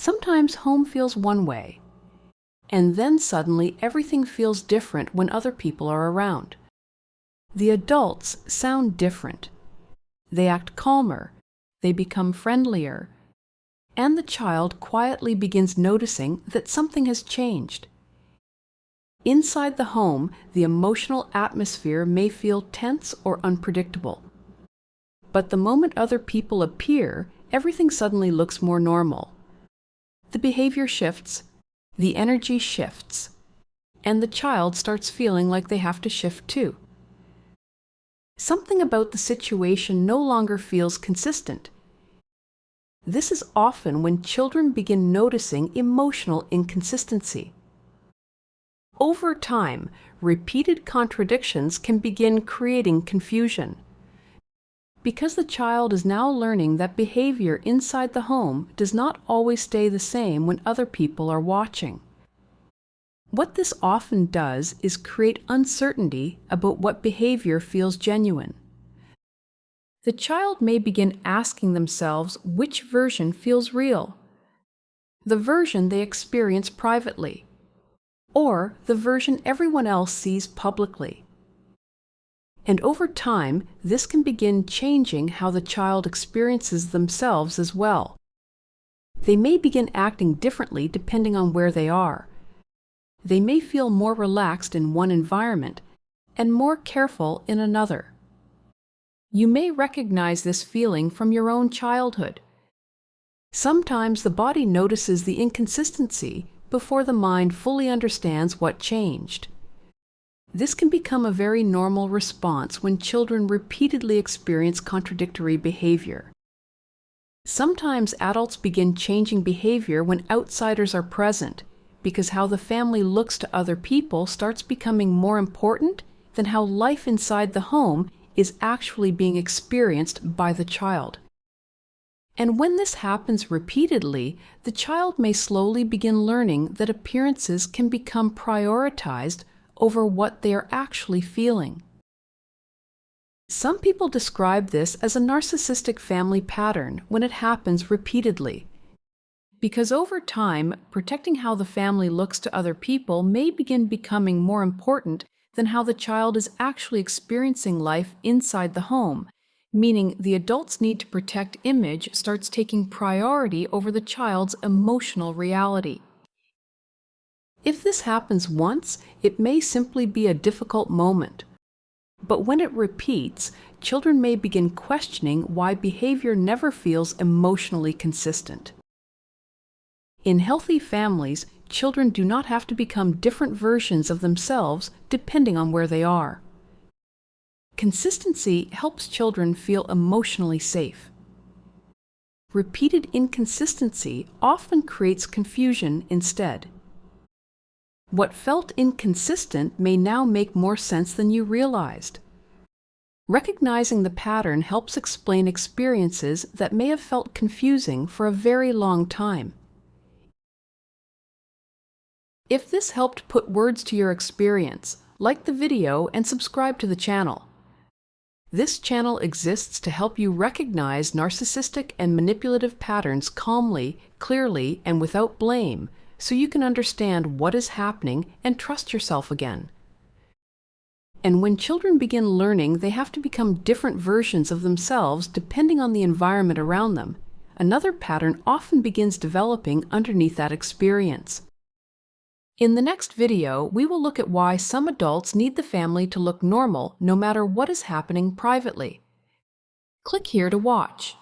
Sometimes home feels one way, and then suddenly everything feels different when other people are around. The adults sound different. They act calmer, they become friendlier, and the child quietly begins noticing that something has changed. Inside the home, the emotional atmosphere may feel tense or unpredictable. But the moment other people appear, everything suddenly looks more normal. The behavior shifts, the energy shifts, and the child starts feeling like they have to shift too. Something about the situation no longer feels consistent. This is often when children begin noticing emotional inconsistency. Over time, repeated contradictions can begin creating confusion. Because the child is now learning that behavior inside the home does not always stay the same when other people are watching. What this often does is create uncertainty about what behavior feels genuine. The child may begin asking themselves which version feels real: the version they experience privately, or the version everyone else sees publicly. And over time, this can begin changing how the child experiences themselves as well. They may begin acting differently depending on where they are. They may feel more relaxed in one environment and more careful in another. You may recognize this feeling from your own childhood. Sometimes the body notices the inconsistency before the mind fully understands what changed. This can become a very normal response when children repeatedly experience contradictory behavior. Sometimes adults begin changing behavior when outsiders are present, because how the family looks to other people starts becoming more important than how life inside the home is actually being experienced by the child. And when this happens repeatedly, the child may slowly begin learning that appearances can become prioritized over what they are actually feeling. Some people describe this as a narcissistic family pattern when it happens repeatedly. Because over time, protecting how the family looks to other people may begin becoming more important than how the child is actually experiencing life inside the home, meaning the adult's need to protect image starts taking priority over the child's emotional reality. If this happens once, it may simply be a difficult moment. But when it repeats, children may begin questioning why behavior never feels emotionally consistent. In healthy families, children do not have to become different versions of themselves depending on where they are. Consistency helps children feel emotionally safe. Repeated inconsistency often creates confusion instead. What felt inconsistent may now make more sense than you realized. Recognizing the pattern helps explain experiences that may have felt confusing for a very long time. If this helped put words to your experience, like the video and subscribe to the channel. This channel exists to help you recognize narcissistic and manipulative patterns calmly, clearly, and without blame, so you can understand what is happening and trust yourself again. And when children begin learning they have to become different versions of themselves depending on the environment around them, another pattern often begins developing underneath that experience. In the next video, we will look at why some adults need the family to look normal no matter what is happening privately. Click here to watch.